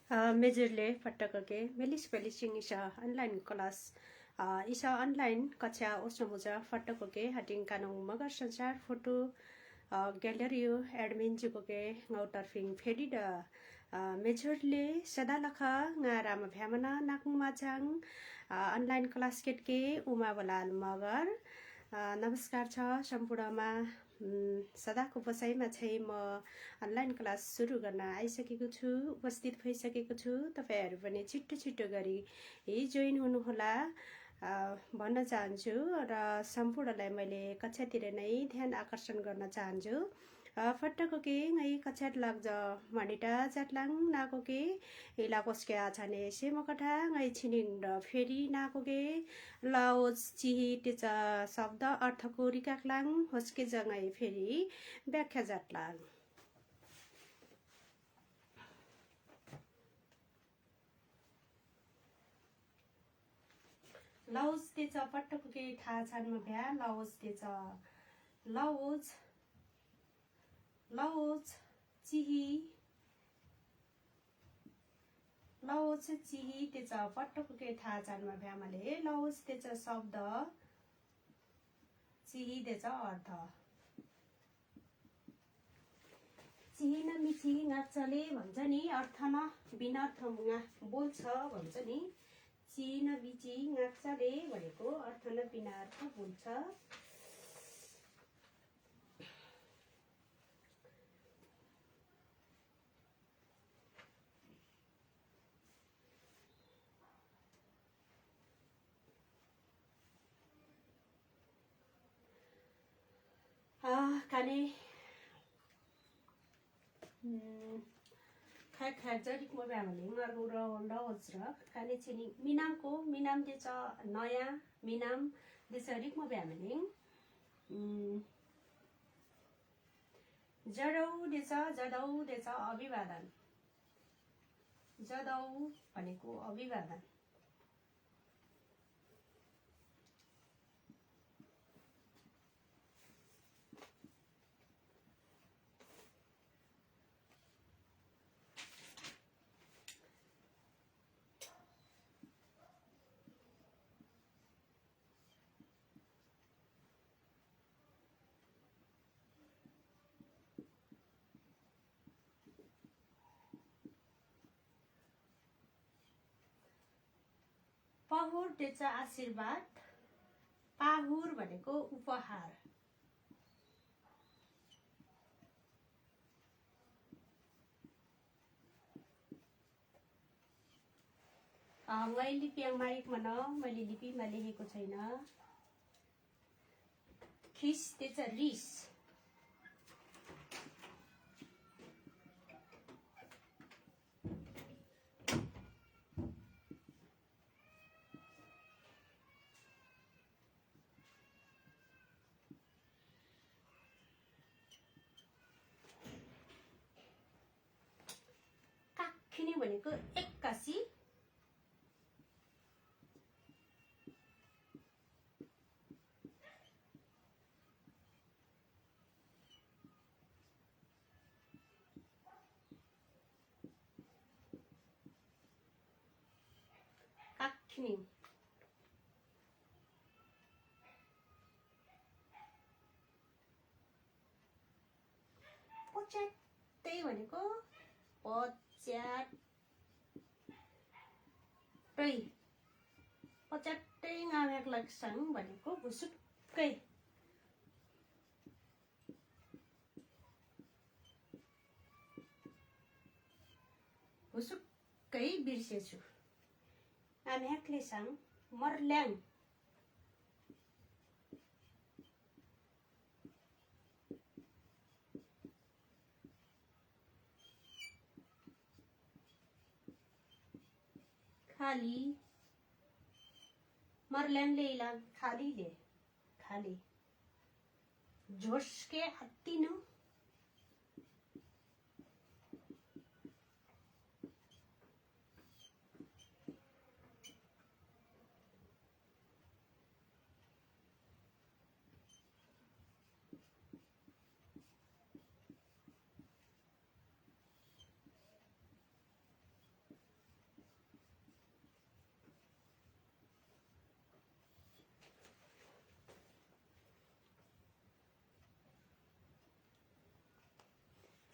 मेजरले फटकके malice पेलिसिंग इसा online class इसा online कक्षा उसमुजा फटकके हटिंग कानों मगर संसार फोटो गैलरी एडमिन जुकोके ngautarfing फेरी द मेजरले सदा लखा ngaram भ्यामना नाकुङ माचाङ ऑनलाइन क्लास केटके उमा बलाल मगर नमस्कार छ सम्पूर्णमा सदाको बसाइमा चाहिँ म अनलाइन क्लास सुरु गर्न आइसकेको छु उपस्थित भइसकेको छु तपाईहरु पनि छिट्टो गरी जोइन हुनुहोला भन्न चाहन्छु र सम्पूर्णलाई मैले कक्षातिर नै ध्यान आकर्षण गर्न चाहन्छु फट्टकोके ngai कक्षात लाग्छ मनिटा जाटलाङ नाकोके इलाकोसके आछाने सेमकथा ngai छिनिन र फेरि नाकोके लाओज चिही टेचा शब्द अर्थको रिकाक्लाङ होस्के जंगाई फेरि व्याख्या जाटलाङ लाओज तेचा फट्टकोके थाहा छानमा भ्या लाओज तेचा लाओज चिही तेचा फट्टकोके थाहा छानमा भ्यामले लाओज तेचा शब्द चिही तेचा अर्थ चिही न मिची नाचले भन्छ नि अर्थ न बिनर्थ मुगा बोल्छ भन्छ नि चिही न बिची नाचले भनेको अर्थ न बिनर्थ बोल्छ काने खाजरिक म भ्यामले ngaro र वज्र काने छिनी मिनामको मिनाम देछ नयाँ मिनाम देशरिक म भ्यामले जडौ देछ अभिवादन जडौ भनेको अभिवादन पहुर देछ आशीर्वाद पाहुर भनेको उपहार मैले लिपियाङ माइक मन मैले लिपिमा लेखेको छैन खिस देछ रिस काखिने भनेको एक्कासी काखिने पच्याट्टै भनेको पच्याट्टै गाम्याक लाग्छन् भनेको भुसुक्कै बिर्सेछु आम्याकले साङ मर्ल्याङ खाली मरल्याङले इला खालीले खाली झोस्के हत्तिनु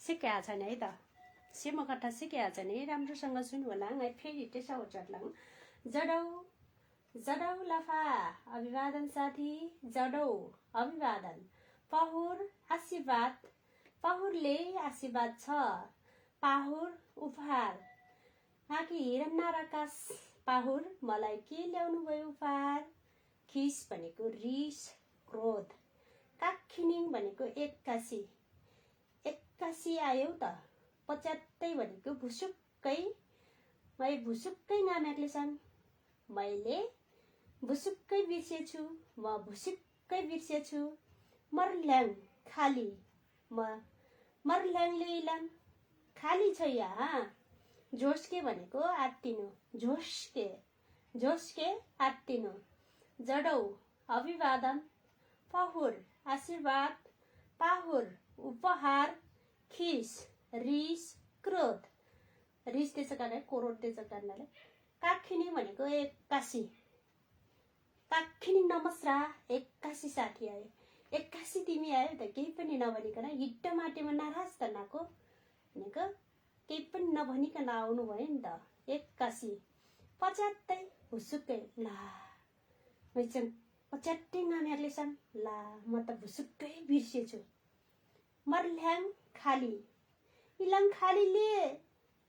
सिकेका छैन है त सेमो कथा सिकेका छैन है राम्रोसँग सुन्नु होला है फेरि त्यसो उचार्लाङ जडौ जडौ लफा अभिवादन साथी जडौ अभिवादन पहुर आशीर्वाद पहुरले आशीर्वाद छ पाहुर उपहार आँखी हिरण नाराकाश पाहुर मलाई के ल्याउनु भयो उपहार खिस भनेको रिस क्रोध काखिनिङ भनेको एक्कासी आयो त पच्यात्तै भनेको भुसुक्कै मै भुसुक्कै नाम्याक्ले छन् मैले भुसुक्कै बिर्सेछु म भुसुक्कै बिर्सेछु मर्ल्याङ खाली म मर्ल्याङले इलाङ खाली छ यहाँ झोस्के भनेको आत्तिनु झोस्के आत्तिनु जडौ अभिवादन पहुर आशीर्वाद पाहुर उपहार खिस रिस क्रोध रिस त्यसो कारण क्रोध त्यसो कारणले काखिनी भनेको एक्कासी काखिनी नमस्रा एक्कासी साथी आयो एक्कासी तिमी आयो त केही पनि नभनिकन हिड्ड माटेमा नाराज त नाको भनेको केही पनि नभनिकन आउनु भयो नि त एक्कासी पच्यात्तै भुसुक्कै ला मैचन पच्यात्तै नानीहरूले छन् ला म त भुसुक्कै बिर्सेछु मर्ल्याङ खाली इलाङ खालीले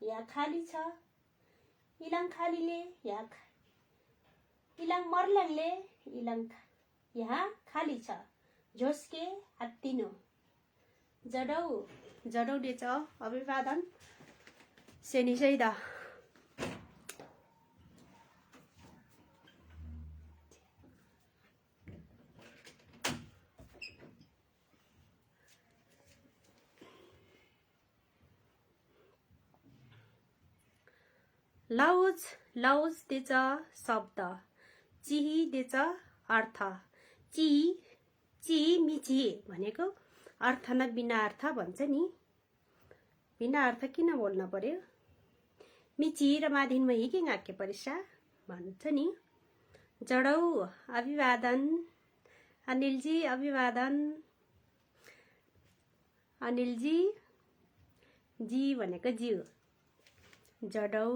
या खाली छ इलाङ खालीले या इलाङ मर्ल्याङले इलाङ यहाँ खाली छ झोस्के आत्तिनो जडौले छ अभिवादन सेनी चाहिँ दा लाउज त्याचा शब्द चिही त्याचा अर्थ ची मिची भनेको अर्थ न बिना अर्थ भन्छ नि बिना अर्थ किन बोल्न पर्यो मिची र माधिनमा हिके गाके परिसा भन्छ नि जडौ अभिवादन अनिलजी अभिवादन अनिलजी जी भनेको जिउ जडौ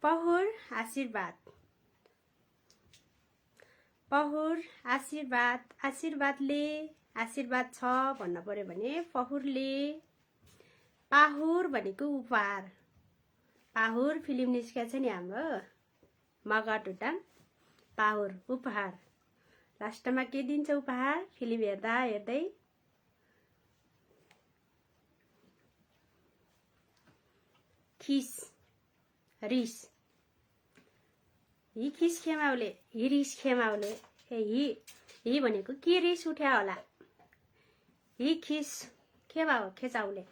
पहुर आशीर्वाद आशीर्वादले आशीर्वाद छ भन्न पर्यो भने पहुरले पाहुर भनेको उपहार पाहुर फिल्म निस्केको छ नि हाम्रो मगटुटाङ पाहुर उपहार लास्टमा के दिन्छ उपहार फिल्म हेर्दा हेर्दै खिस रिस हि खिस खेमाउले हि रिस खेमाउले हि भनेको के रिस उठ्या होला हि खिस खेचाउले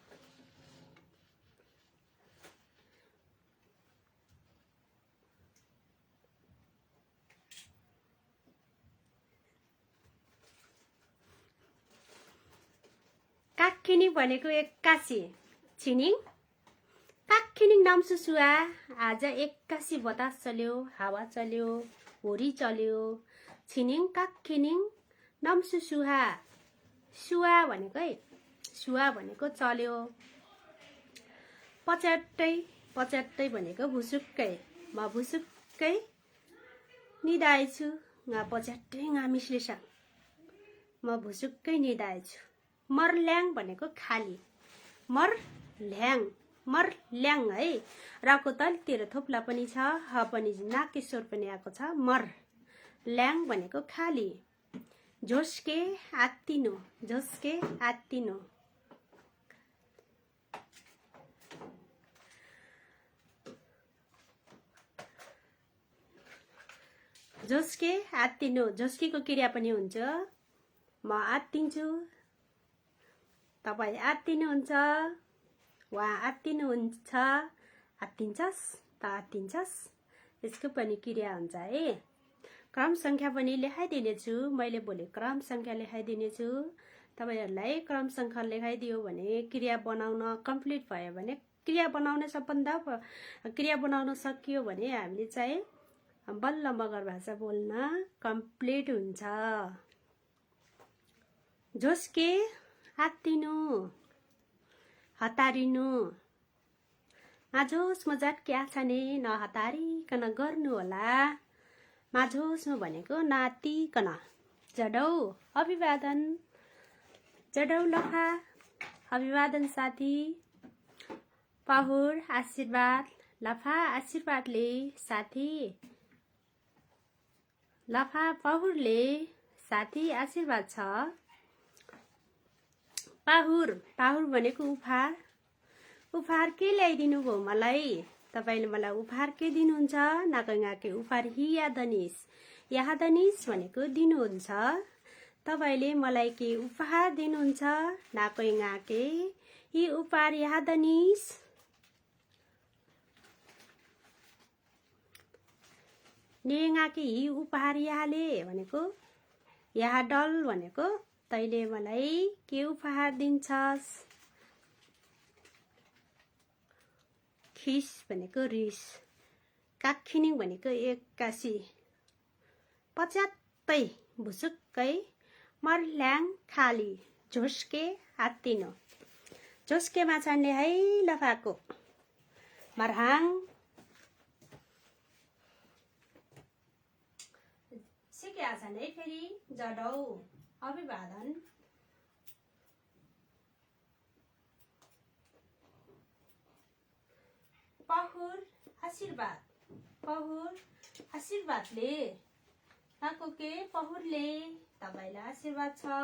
काखिनी भनेको एक्कासी छिनिङ काखिनिङ नामसुसुआ आज एक्कासी बतास चल्यो हावा चल्यो होरी चल्यो छिनिङ काखिनिङ नामसुसुहा सुआ भनेको चल्यो पच्यात्तै भनेको भुसुक्कै म भुसुक्कै निदाएछु गा पच्यात्तै गामिसले छ म भुसुक्कै निदाएछु मर्ल्याङ भनेको खाली मर्ल्याङ है राको तलतिर थोप्ला पनि छ ह पनि नाकेश्वर पनि आएको छ मर्ल्याङ भनेको खाली झोस्के आत्तिनो झोस्के आत्तिनो झोस्केको क्रिया पनि हुन्छ म आत्तिन्छु तपाईँ आत्तिनुहुन्छ वा आत्तिनुहुन्छ आत्तिन्छस् त आत्तिन्छस् यसको पनि क्रिया हुन्छ है क्रम संख्या पनि लेखाइदिनेछु मैले भोलि क्रम संख्या लेखाइदिनेछु तपाईहरुलाई क्रम संख्या लेखाइदियो भने क्रिया बनाउन कम्प्लिट भयो भने क्रिया बनाउन सबभन्दा क्रिया बनाउन सकियो भने हामीले चाहिँ बल्ल मगर भाषा बोल्न कम्प्लिट हुन्छ झोस्के आत्तिनु हतारिनु माझोसमा झट्के आछाने नहतारिकन गर्नु होला माझोसमा भनेको नातिकन जडौ अभिवादन जडौ लफा अभिवादन साथी पाहुर आशीर्वाद लफा आशीर्वादले साथी लफा पाहुरले साथी आशीर्वाद छ पाहुर पाहुर भनेको उपहार उपहार के ल्याइदिनु भयो मलाई तपाईले मलाई उपहार के दिनुहुन्छ नाकैङाके उपहार हिया दनिस यहाँ दनिस भनेको दिनुहुन्छ तपाईले मलाई के उपहार दिनुहुन्छ नाकैङाके यी उपहार यहाँ दनिस नेङाके यी उपहार यहाँले भनेको यहाँ डल भनेको तैले मलाई के उपहार दिन्छस् खिस भनेको रिस काखिनिङ भनेको एक्कासी पच्यात्तै भुसुक्कै मर्ल्याङ खाली झोस्के आत्तिनु झोस्के माछान्ने है लफाको मरहाङ सिक्या छन् है फेरि जडौ अभिवादन पाहुर आशीर्वादले ताको के पाहुरले तपाईलाई आशीर्वाद छ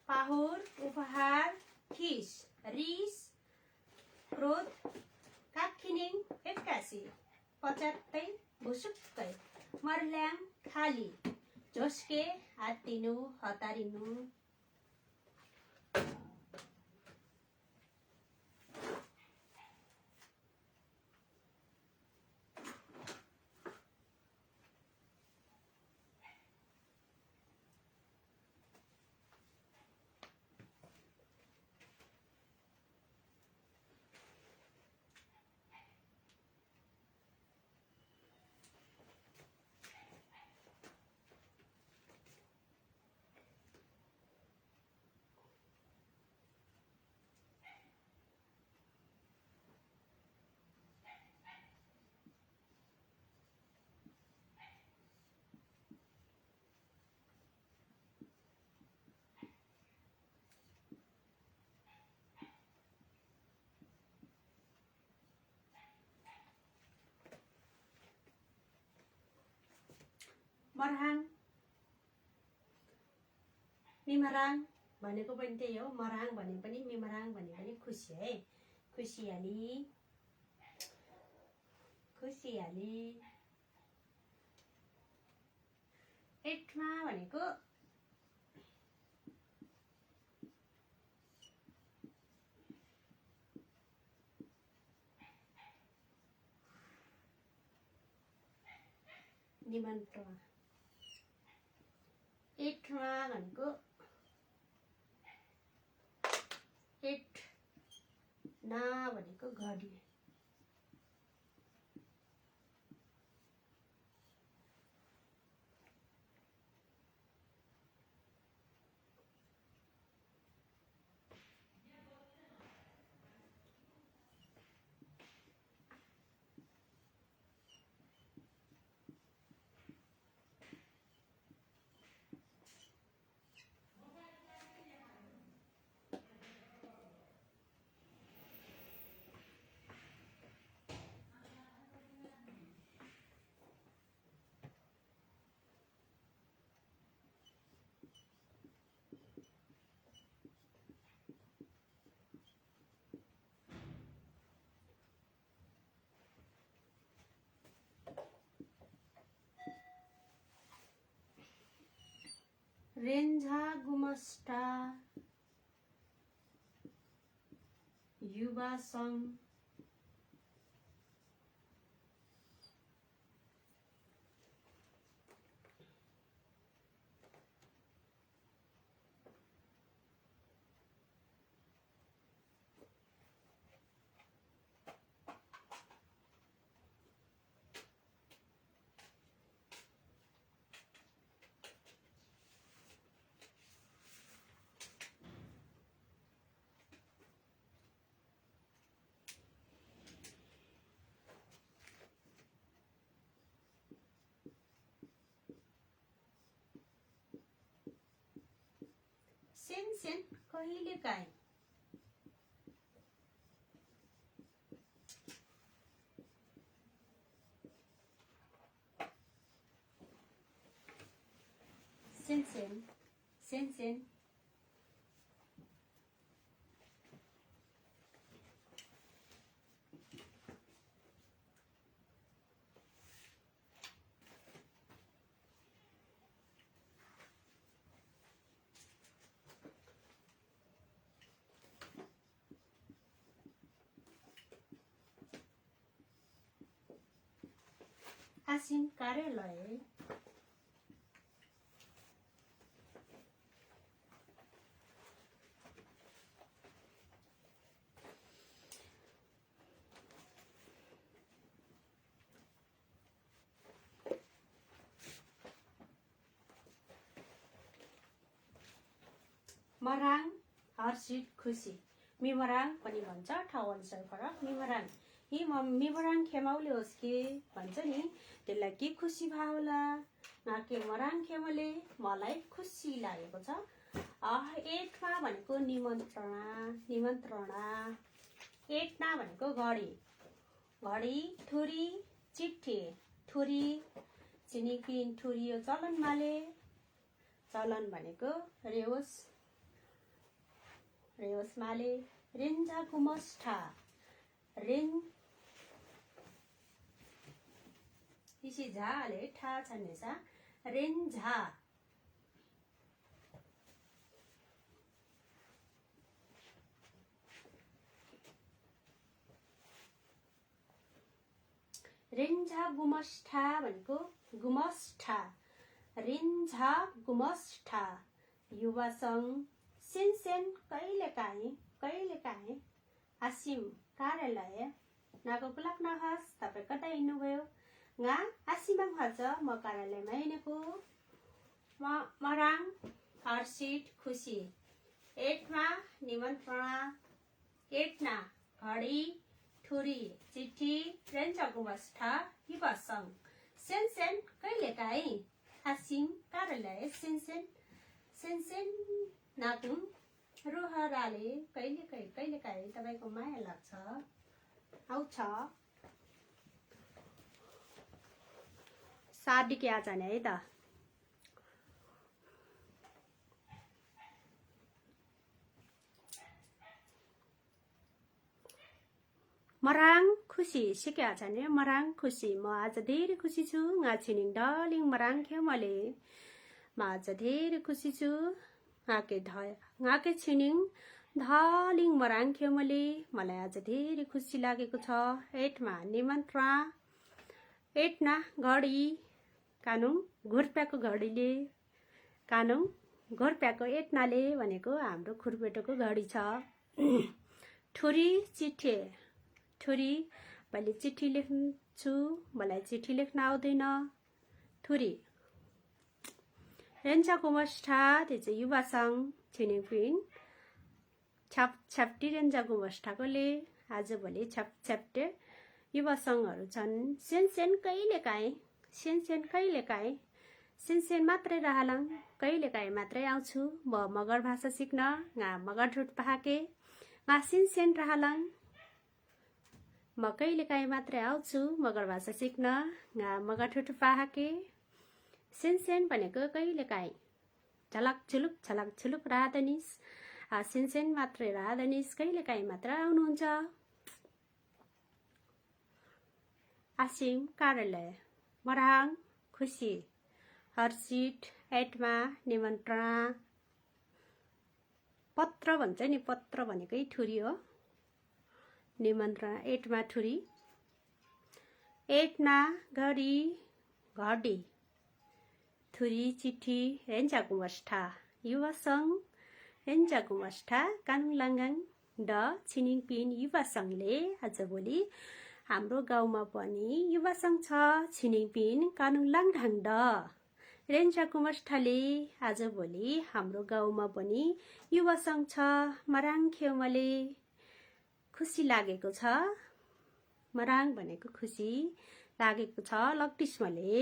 पाहुर उपहार खिस रिस क्रोध काखिनिङ एक्कासी पच्यात्तै भुसुक्कै मर्ल्याङ खाली झोस्के आत्तिनु हतारिनु मरहाङ मिमराङ भनेको पनि त्यही हो मरहाङ भने पनि मिमराङ भने पनि खुसी है खुसियाली एटमा भनेको निमन्त्रण एटमा भनेको एट ना भनेको घडी रेन्झा गुमस्टा युवा सङ्घ सेनसेन कहिलेकाहीँ सेनसेन सेनसेन आसिम कार्यालय मराङ हर्षित खुसी मिमराङ पनि भन्छ ठाउँ अनुसार फरक मिमराङ मिमराङ खेमाउले होस् कि भन्छ नि त्यसलाई के खुसी भयो होला के मराङ खेमाले मलाई खुसी लागेको छ एटमा भनेको निमन्त्रणा एटना भनेको घडी ठुरी चिट्ठी ठुरी चिनिकिन ठुरी यो चलनमाले चलन भनेको रेवसमाले रेन्जा गुमस्ठा इसी झाले ठा छन्नेसा रेन्झा रेन्झा गुमस्ठा भनेको गुमस्ठा रेन्झा गुमस्ठा युवा सङ्घ सेनसेन कहिलेकाहीँ आसिम कार्यालय नागोको लाग्न हस् तपाईँ कतै हिँड्नुभयो गा आसिमा भन्छ म कार्यालयमा हिँडेको मराङ हर्षित खुसी एटमा निमन्त्रणा एटना घडी ठुरी चिट्ठी रेन्जा गुमस्ठा युवा सङ्घ सेनसेन कहिलेकाहीँ आसिम कार्यालय सेनसेन नाकुम रोहराले कहिलेकाहीँ तपाईँको माया लाग्छ आउँछ सार्डिके आज नि है त मराङ खुसी सिके आज नि मराङ खुसी म आज धेरै खुसी छु छिनिङ डलिङ मराङ खेमले म आज धेरै खुसी छु ngaके छिनिङ धालिङ मराङ खेमले मलाई आज धेरै खुसी लागेको छ एटमा निमन्त्रणा एटना घडी कानुङ घुर्प्याको घडीले कानुङ घुर्प्याको एटनाले भनेको हाम्रो खुर्पेटोको घडी छ ठुरी चिठी ठुरी मैले चिठी लेख्छु मलाई चिठी लेख्न आउँदैन ठुरी रेन्जा गुमस्ठा त्यो चाहिँ युवा सङ्घ छिनिङ छ्याप्टी रेन्जा गुमस्ठाकोले आजभोलि छ्याप्टे युवा सङ्घहरू छन् सेनसेन कहिलेकाहीँ सेनसेन मात्रै रहलाङ कहिलेकाहीँ मात्रै आउँछु म मगर भाषा सिक्न मगर ठुट पहाके सेनसेन रहलाङ म कहिलेकाहीँ मात्रै आउँछु मगर भाषा सिक्न मगर ठुट पहाके सेनसेन भनेको कहिलेकाहीँ छलक छुलुक राधनिस सेनसेन मात्रै राधनिस कहिलेकाहीँ मात्र आउनुहुन्छ आसिम कार्यालय मराङ खुसी हर्षित एटमा निमन्त्रणा पत्र भन्छ नि पत्र भनेकै ठुरी हो निमन्त्रणा एटमा ठुरी एटना घडी ठुरी चिठी रेन्जा गुमस्ठा युवा सङ्घ रेन्जा गुमस्ठा कानुङ लाङ्गाङ ड छिनिङ पिन युवा सङ्घले आजभोलि हाम्रो गाउँमा पनि युवा सङ्घ छ छिनिङ पिन कानुङ लाङढाङ ड रेन्जा गुमस्ठाले आजभोलि हाम्रो गाउँमा पनि युवा सङ्घ छ मराङ खेमले खुसी लागेको छ मराङ भनेको खुसी लागेको छ लक्टिस्मले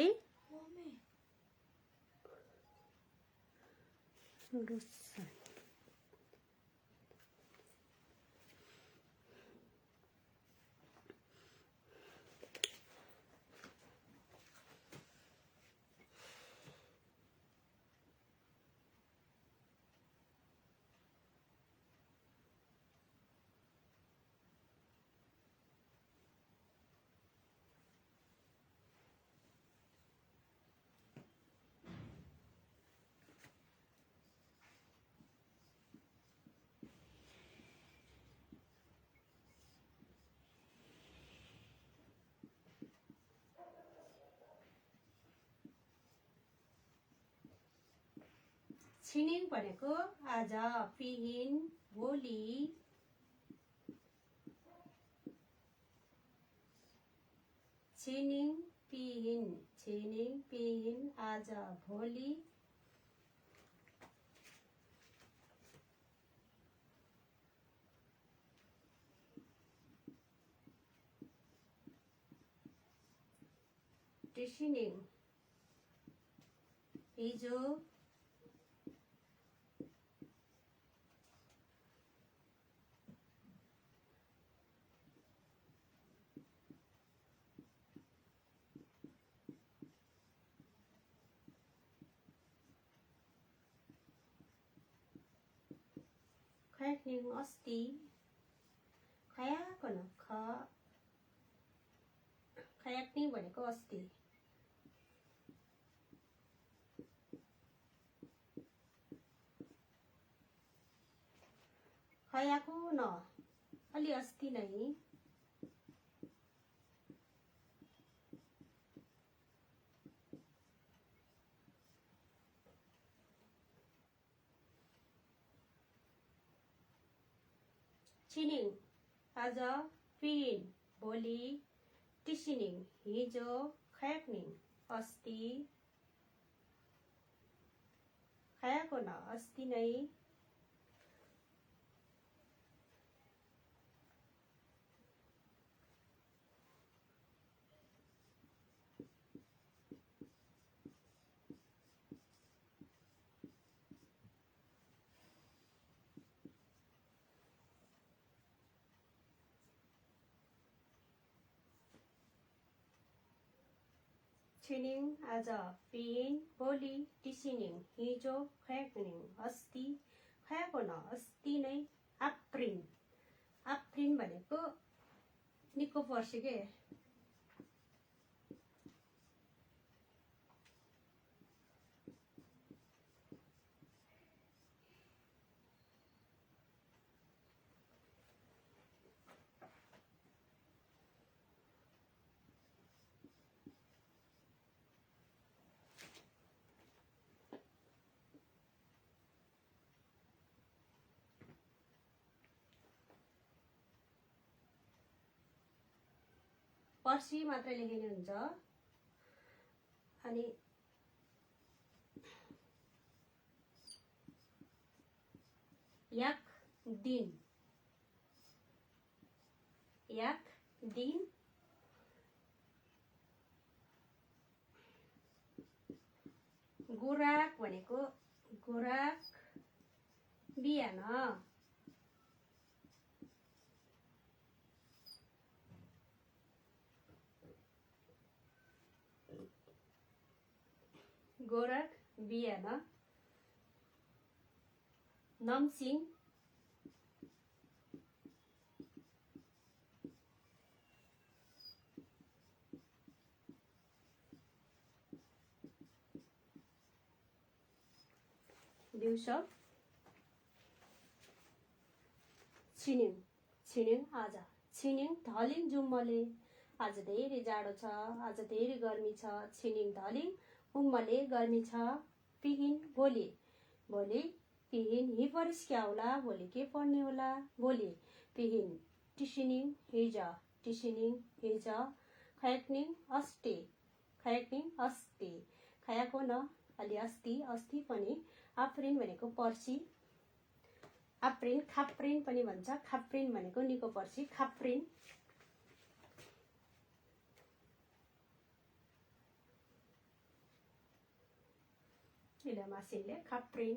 छिनिङ भनेको आज, पिहिन भोलि, छिनिङ पिहिन आज भोलि, टिसिनिङ हिजो, खयाक्निङ अस्ति, खयाको न खयाक्निङ भनेको अस्ति, खयाको न अलि अस्ति नै, छिनिङ आज, पिहिन भोलि, टिसिनिङ हिजो, खयाक्निङ अस्ति, खयाको न अस्ति नै, छिनिङ आज, पिहिन भोलि, टिसिनिङ हिजो, खयाक्निङ अस्ति, खयाको न अस्ति नै, आप्रिन भनेको निको पर्सि के, पर्सि मात्रै लेखिने हुन्छ। अनि याक दिन, गोराक भनेको गोराक बिहान, गोराक बिहान, नमसिङ दिउँसो, छिनिङ आज, छिनिङ धलिङ जुम्मले आज धेरै जाडो छ, आज धेरै गर्मी छ, छिनिङ धलिङ उम्मले गर्मी छ, पिहिन भोलि, पिहिन हिपरिस क्या होला, भोलि के पर्ने होला, भोलि, पिहिन टिसिनिङ हिज, खयाक्निङ अस्ति, खयाको न अलि अस्ति पनि, आप्रिन भनेको पर्सि, खाप्रिन पनि भन्छ, खाप्रिन भनेको निको पर्सि, खाप्रिन, मासिनले खाप्रिन,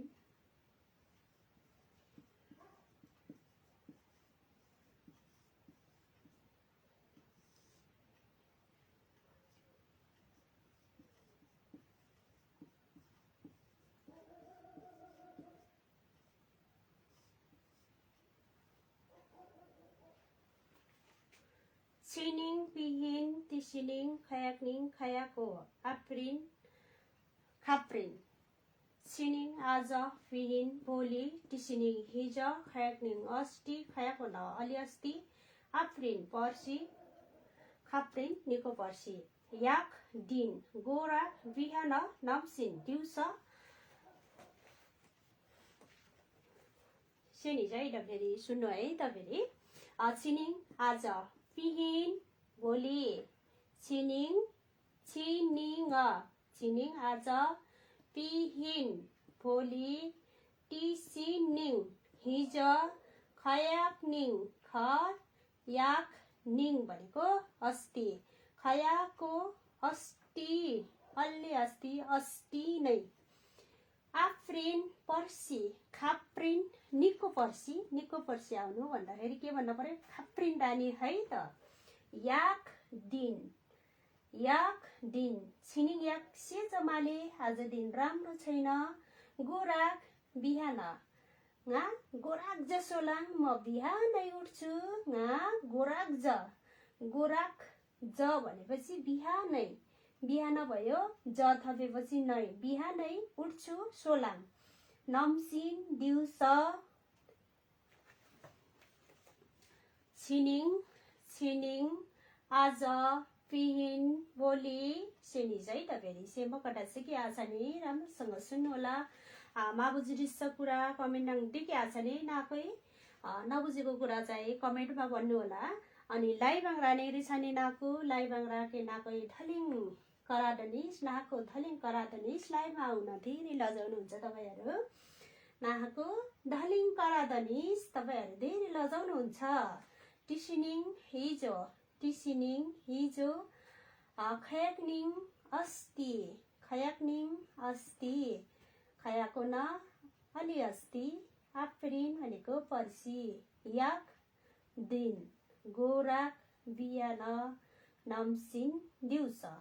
छिनिङ पिहिन टिसिनिङ खयाक्निङ खयाको, आप्रिन खाप्रिन, छिनिङ आज, पिहिन भोलि, टिसिनिङ हिज, खयाक्निङ अस्ति, खयाको न अलि अस्ति, आप्रिन पर्सि, खाप्रिन निको पर्सि, याक दिन, गोरा बिहान, नमसिन दिउँसो, सेनी चाहिँ द फेरि सुन्नु है त फेरि छिनिङ आज पिहिन भोलि छिनिङ छिनिङ छिनिङ आज पिहिन भोलि टिसिनिङ हिजो खयाक्निङ खयाक्निङ भनेको अस्ति खयाको अस्ति अलि अस्ति नै आफ्रिन पर्सि खाप्रिन निको पर्सि आउनु भन्दाखेरि के भन्नु पर्यो खाप्रिन रानी है त याक दिन छिनिङ याक से जमाले आज दिन राम्रो छैन गोराक बिहान ngā गोराक ज सोलाङ म बिहानै उठ्छु ngā गोराक ज भनेपछि बिहान भयो ज थपेपछि नै बिहानै उठ्छु सोलाङ नम्सिन दिउँसो छिनिङ आज पिहिन भोलि सेनी चाहिँ त फेरि सेमकटा चाहिँ के आछ नि राम्रोसँग सुन्नु होला माबुजिरिस कुरा कमेन्ट देखि आछ नि नाकै नबुझेको कुरा चाहिँ कमेन्टमा भन्नु होला अनि लाइबाङ्रा नै रिसाने नाको लाइबाङ्रा के नाकै धलिङ करादनिस नाको धलिङ करादनिस लाइमा आउन धेरै लजाउनुहुन्छ तपाईहरु नाको धलिङ करादनिस तपाईहरु धेरै लजाउनुहुन्छ टिसिनिङ हिजो खयाक्निङ अस्ति खयाको न अलि अस्ति आफ्रिन भनेको पर्सि याक दिन गोराक बिहान नम्सिन दिउँसो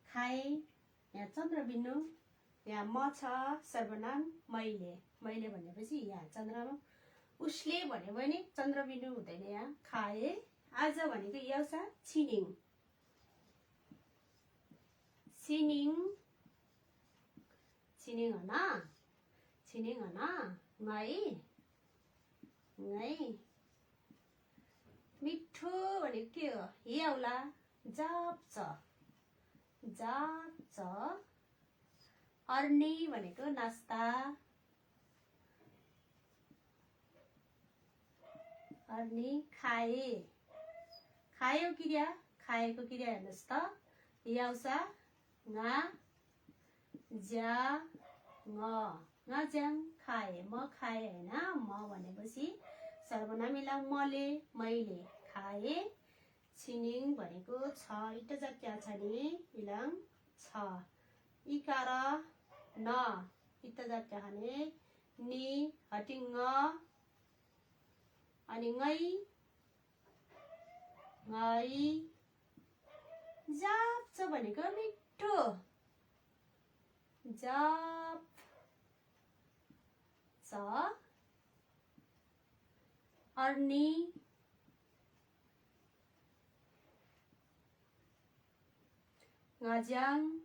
खाए यहाँ चन्द्रबिन्दु यहाँ म छ सर्वनाम मैले भनेपछि यहाँ चन्द्रमा उसले भन्यो भने चन्द्रबिन्दु हुँदैन यहाँ खाए आज भनेको याउँछ छिनिङ हन ngै मिठो भनेको के हो याउला जाप्छ अर्नी भनेको नास्ता अर्नी खायो क्रिया खाएको क्रिया हेर्नुस् त याउँछ nga ज्याङ खाए म खाए हैन म भनेपछि सर्वनाम मिलाउ मैले खाए छिनिङ भनेको छ इट जात्या छ नि इलाङ छ इकार न इत जात्या हने नि हटिङ अनि ngै जाप्छ भनेको मिठो जाप छ Arni ngajang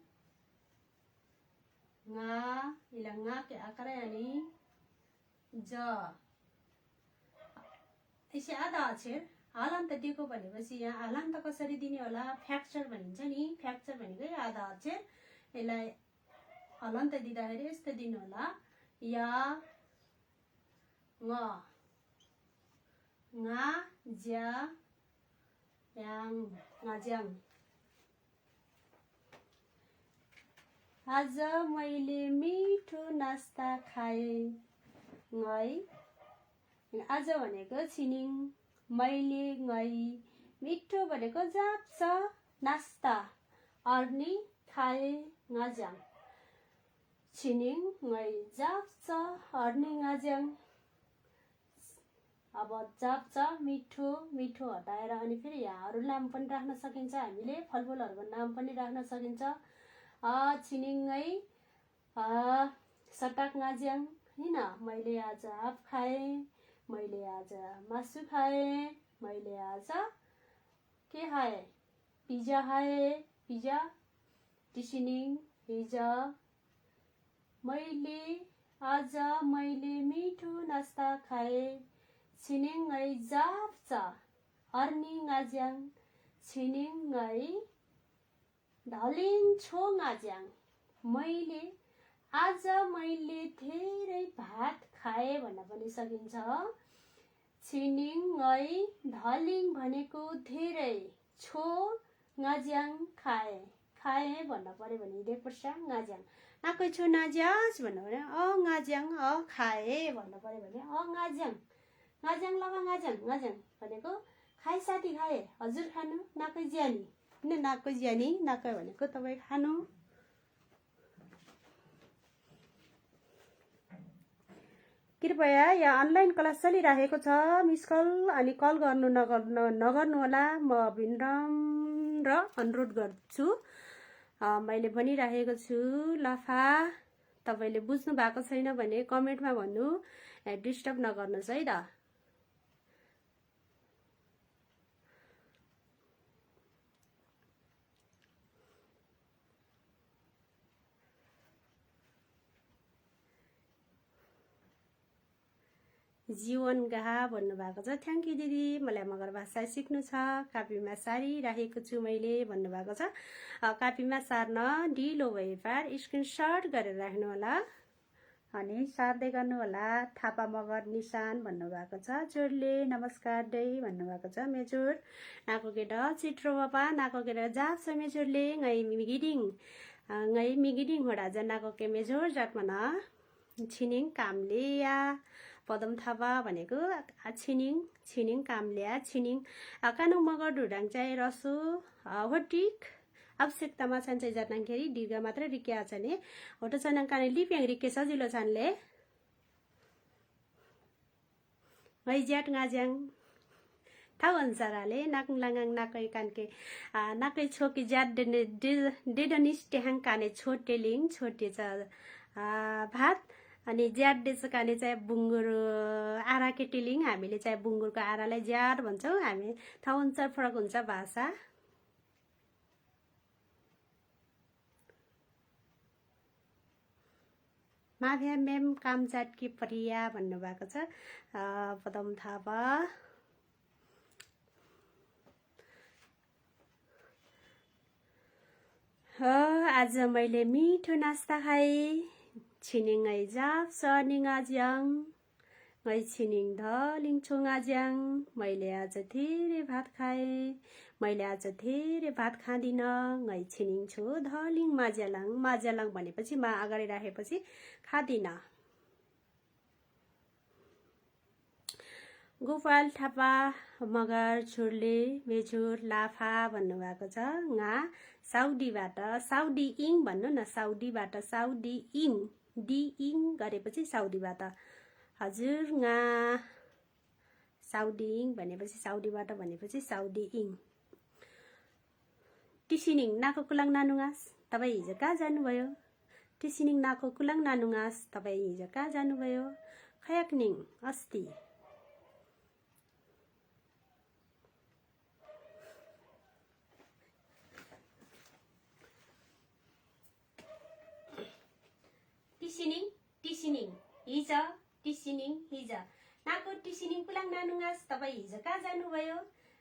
ilang ke akara yani ज त्यसै आधा अक्षर हालान्त दिएको भनेपछि यहाँ हालान्त कसरी दिने होला फ्र्याक्चर भनिन्छ नि फ्र्याक्चर भनेकै आधा अक्षर यसलाई हालान्त दिँदाखेरि यस्तो दिनु होला या ngajang आज मैले मिठो नास्ता खाए ngै आज भनेको छिनिङ मैले ngै मिठो भनेको जाप्छ नास्ता अर्नी खाए ngaजang छिनिङ ngै जाप्छ अर्नी ngaजang अब जाप्छ मिठो मिठो हटाएर अनि फेरि यहाँ अरू नाम पनि राख्न सकिन्छ हामीले फलफुलहरुको नाम पनि राख्न सकिन्छ छिनिङ ngै सटाक ngaजang हैन मैले आज हाफ खाए मैले आज मासु खाए मैले आज के खाए पिज्जा खाए पिज्जा टिसिनिङ हिजो मैले मिठो नास्ता खाए छिनिङ ngै जाप्छ अर्नी ngaजang छिनिङ ngै ढलिन्छो ngaजang आज मैले धेरै भात खाए भन्न पनि सकिन्छ छिनिङ ngै ढलिङ भनेको धेरै छो ngaजang खाए खाए भन्न पर्यो भने हिँडेपर्छ ngaजang नाकै छु नाज्यास भन्नु पर्यो ngaजang खाए भन्न पर्यो भने ngaजang ngaजang लगा ngaजang ngaजang भनेको खाए साथी खाए हजुर खानु नाकै ज्यानी हैन नाकै ज्यानी नाकै भनेको तपाई खानु कृपया यहाँ अनलाइन क्लास चलिरहेको छ मिस कल अनि कल गर्नु नगर्नु होला म विनम्र र अनुरोध गर्छु मैले भनिरहेको छु लफा तपाईले बुझ्नु भएको छैन भने कमेन्टमा भन्नु डिस्टर्ब नगर्नुस् है त जीवन गाहा भन्नुभएको छ थ्यांक यू दिदी मलाई मगर भाषा सिक्नु छ कापीमा सारिरहेको छु मैले भन्नुभएको छ कापीमा सार्न ढिलो भए पार स्क्रिनशट गरेर राख्नु होला अनि सार्दै गर्नु होला थापा मगर निशान भन्नुभएको छ जोडले नमस्कार दै भन्नुभएको छ मेजोर नाको केटा चित्रो बापा नाको केटा जाप्छ मेजोरले ngै मिगिडिङ होडा जनाको के मेजोर जातमन छिनिङ कामले या पदम थापा भनेको छिनिङ कामल्या छिनिङ कानु मगर ढुडाङ चाहिँ रसो होटिक आवश्यकतामा छन् जातनाखेरि दीर्घ मात्र रिक्या छने होटो चनङ काने लिप्याङ रिक्के सजिलो छनले है ज्याट ngaजang थाउ अनुसारले नाकलाङाङ नाकै कानके नाकै छोकी ज्याट डेडनिस टेहाङ काने छोटेलिङ छोटे छ भात अनि ज्याट देश काने चाहिँ बुङ्गुर आरा केटिलिङ हामीले चाहिँ बुङ्गुरको आरालाई ज्याट भन्छौं हामी ठाउँ अनुसार फरक हुन्छ भाषा माभ्या मेम कामजाट कि परिया भन्नुभएको छ पदम थापा आज मैले मिठो नास्ता खाए छिनिङ ngै जाप्छ ngaजang ngै छिनिङ ढलिङ छो ngaजang मैले आज धेरै भात खाए मैले आज धेरै भात खादिन ngै छिनिङ छु ढलिङ माज्यालाङ भनेपछि मा अगाडि राखेपछि खादिन गोपाल थापा मगर छोरले मेजोर लाफा भन्नुभएको छ nga साउदीबाट साउदी इङ भन्नु न साउदीबाट साउदी इङ डी इङ गरेपछि साउदीबाट हजुर nga साउदी इङ भनेपछि साउदीबाट भनेपछि साउदी इङ टिसिनिङ नाको कुलाङ नानुगास तपाई हिजो कहाँ जानुभयो टिसिनिङ नाको कुलाङ नानुगास तपाई हिजो कहाँ जानुभयो खयाकनिङ अस्ति टिसिनिङ हिजो टिसिनिङ हिजो नाको टिसिनिङ कुलाङ नानुगास तपाई हिजो कहाँ जानुभयो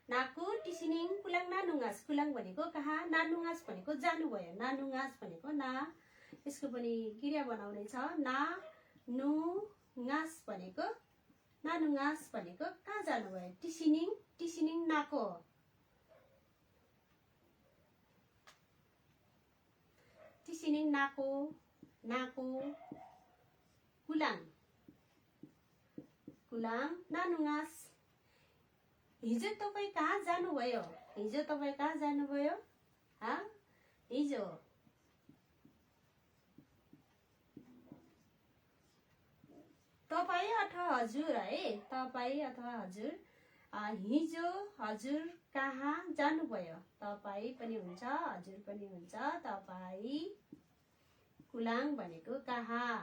नाको टिसिनिङ कुलाङ नानुगास कुलाङ भनेको कहाँ नानुगास भनेको जानुभयो नानुगास भनेको ना यसको पनि क्रिया बनाउने छ ना नु गास भनेको नानुगास भनेको कहाँ जानुभयो टिसिनिङ नाको टिसिनिङ नाको कुलाङ कुलाङ नानुङास हिजो तपाईँ कहाँ जानुभयो हिजो तपाईँ कहाँ जानुभयो हिजो तपाईँ अथवा हजुर है तपाईँ अथवा हजुर हिजो हजुर कहाँ जानुभयो तपाईँ पनि हुन्छ हजुर पनि हुन्छ तपाईँ कुलाङ भनेको कहाँ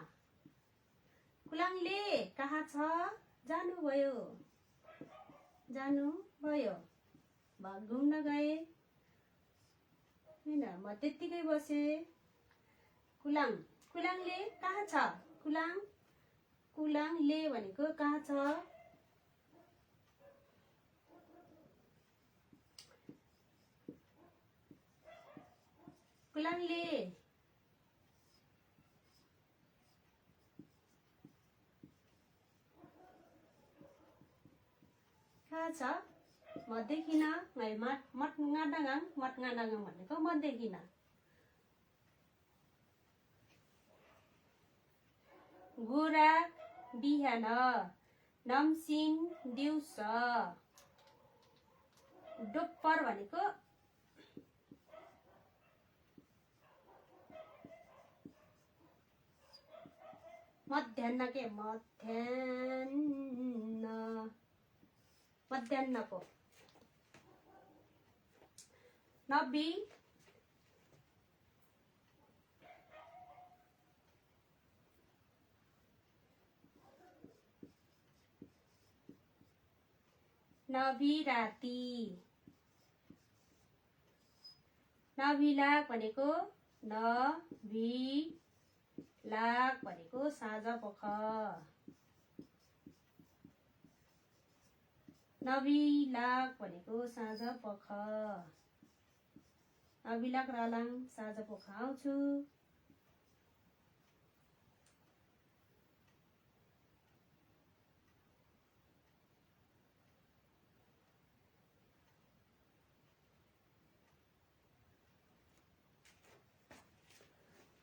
कुलाङले कहाँ छ जानुभयो घुम्न गए हैन म त्यत्तिकै बसे कुलाङले कहाँ छ कुलाङले भनेको कहाँ छ कुलाङले कहाँ छ म देखिन मत ngadangang भनेको म देखिन गोरा बिहान नमसिङ दिउँसो दोप्पर भनेको मध्यान्नको नबी राती नबिलाग भनेको नबिलाग भनेको साँझ पख नबिलाग भनेको साँझ पख नबिलाग रालाङ साँझ पख आउँछु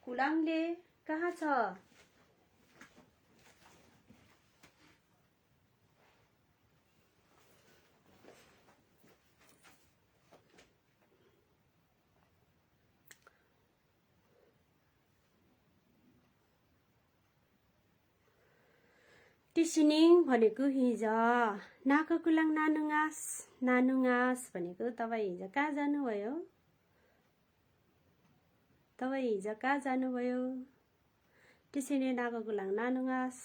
कुलाङले कहाँ छ टिसिनिङ भनेको हिजो नाको कुलाङ नानुङास भनेको तपाईँ हिजो कहाँ जानुभयो टिसिनी नाको कुलाङ नानुङास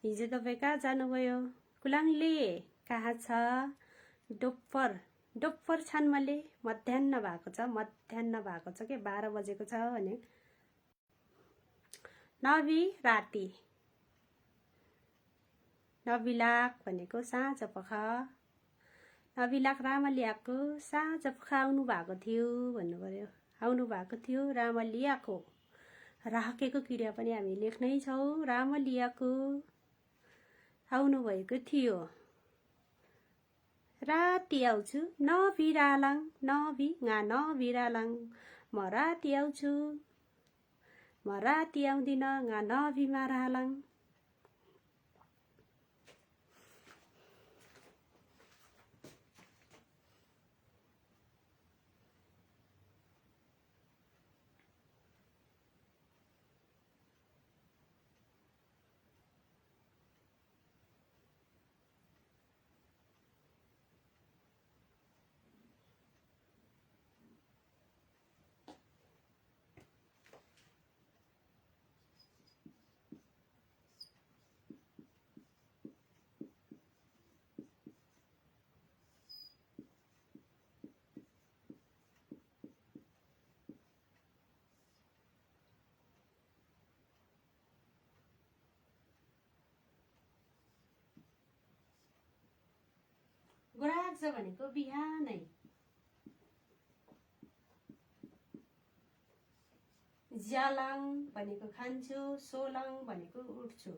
हिजो तपाईँ कहाँ जानुभयो कुलाङले कहाँ छ दोप्पर छानमले मध्याह्न भएको छ के 12 बजेको छ भने नबी राती नबिलाक भनेको साँझ पख नबिलाक रामलियाको साँझ पख आउनु भएको थियो भन्नु पर्यो आउनु भएको थियो रामलियाको राखेको क्रिया पनि हामी लेख्नै छौं रामलियाको आउनु भएको थियो राति आउँछु नबिरालाङ नबिरालाङ म राति आउँछु म राति आउँदिन नबिमारालाङ गोराग्छ भनेको बिहानै ज्यालाङ भनेको खान्छु सोलाङ भनेको उठ्छु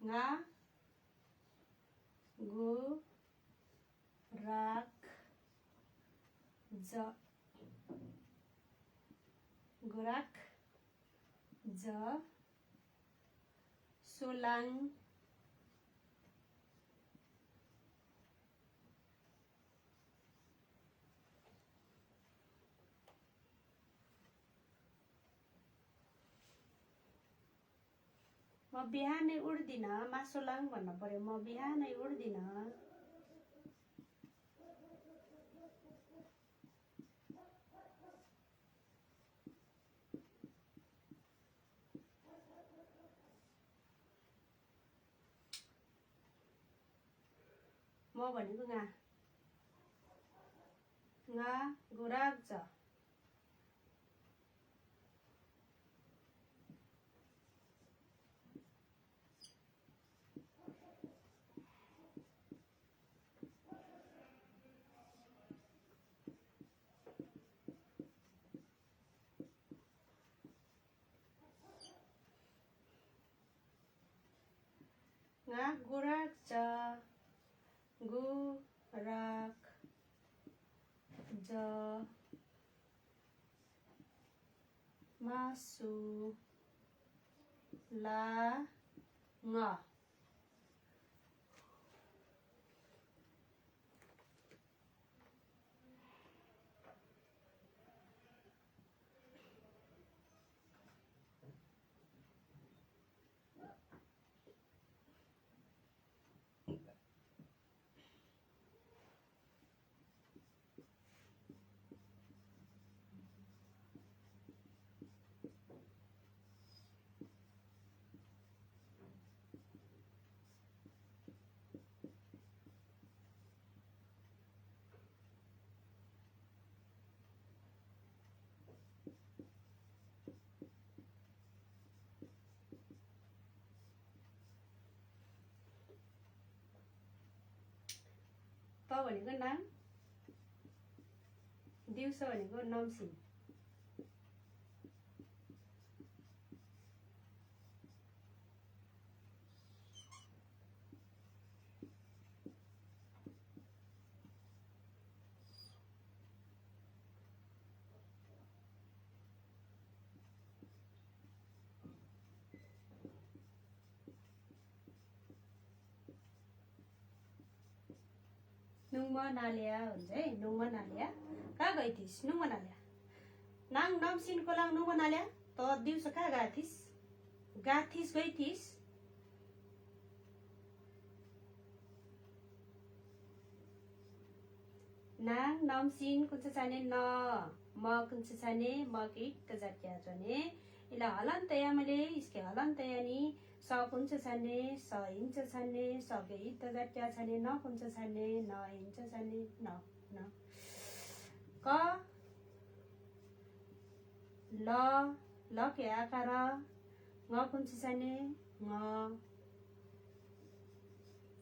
गा गो राख ज गुराक ज सोलाङ म बिहानै उड्दिन मासोलाङ भन्नु पर्यो म बिहानै उड्दिन म भनेको गा गुराक ज गुराक ज गुराक ज मासु ला ङ त भनेको नाम दिउँसो भनेको नमसिन नुङमा नाल्या हुन्छ है नुङमा नाल्या कहाँ गइथिस नुङमा नाल्या नाङ नमसिनको लाङ नुङमा नाल्या त दिउँसो कहाँ गाथिस गइथिस नाङ नमसिन कुन चाहिँ चाहिने न म कुन चाहिँ चाहिने म किट त जात्या जाने इला हलन्तया मैले इसके हलन्तया नि स कुन चाहिँ चाहिने स हिन्छ चाहिने स के इत जात्या चाहिने न कुन चाहिँ चाहिने न हिन्छ चाहिने न न क ल के आकार ङ कुन चाहिँ चाहिने ङ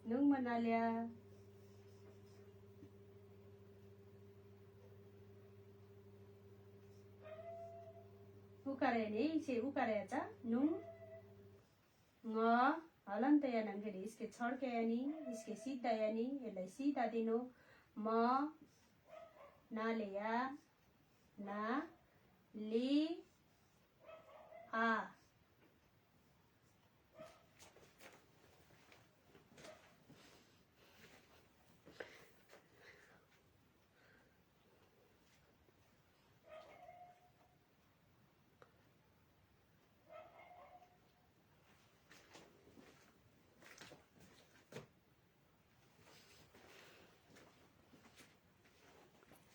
नुङ मनाल्या उकारे ने इसे उकारेचा नुङ ङ हलन्त यानी के इसके छड्के यानी इसके सीधा यानी यसलाई सीधा दिनु म नालेया ना ली आ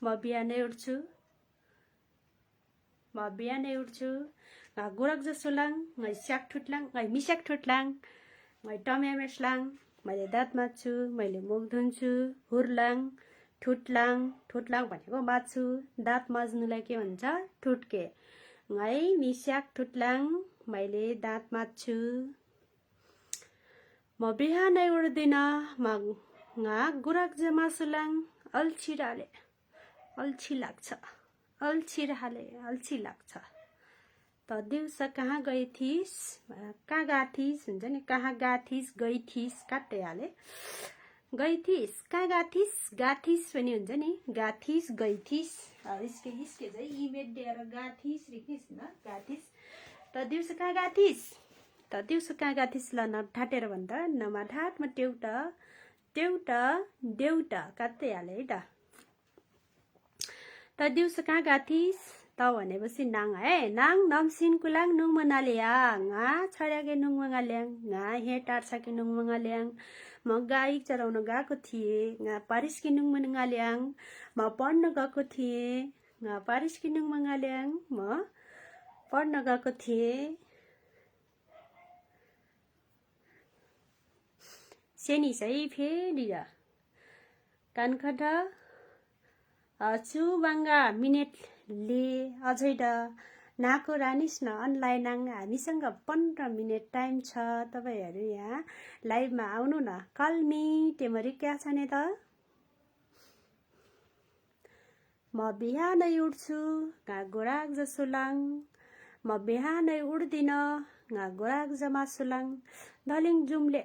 म बिहानै उठ्छु गुरक जसो लाङ मै स्याक ठुटलाङ मै मिस्याक ठुटलाङ मै टम्यामेस्लाङ मैले दाँत माझ्छु मैले मुख धुन्छु हुर्लाङ ठुटलाङ भनेको माझ्छु दाँत माझ्नुलाई के भन्छ ठुटके है मिस्याक ठुटलाङ मैले दाँत माझ्छु म बिहानै उठ्दिन म गुरक जमासुलाङ अल्छी लाग्छ त दिउँसो कहाँ गइथिस कहाँ गाथिस हुन्छ नि कहाँ गाथिस गइथिस काट्दै हाले गइथिस कहाँ गाथिस गाथिस पनि हुन्छ नि गाथिस गइथिस इसके चाहिँ इमेट दिएर गाथिस लेख्निस् न गाथिस त दिउँसो कहाँ गाथिस त दिउँसो कहाँ गाथिस ल न ठाटेर भन् त नमा ठाटमा टेउटा टेउटा देउटा काट्दै हाले है त दिउँसो कहाँ गाथिस त भनेपछि नाङ है नाङ नम्सिन कुलाङ नुङ मनाल्याङ ngã छड्यागे नुङ मगाल्याङ ngã हे टार्साके नुङ मगाल्याङ म गाई चराउन गएको थिएँ ngã पारिसकी नुङ मगाल्याङ म पढ्न गएको थिएँ ngã पारिसकी नुङ मगाल्याङ म पढ्न गएको थिएँ सेनी चाहिँ फेरि कानखटा चुबाङ्गा मिनेटले अझै द नाको रानिस् न अनलाइन हामीसँग 15 मिनट टाइम छ तपाईहरु यहाँ लाइभमा आउनु न कल्मी टेमरी क्या छ नि त म बिहानै उड्छु घा गोराग जसोलाङ म बिहानै उड्दिन घा गोराग जमासुलाङ धलिङ जुमले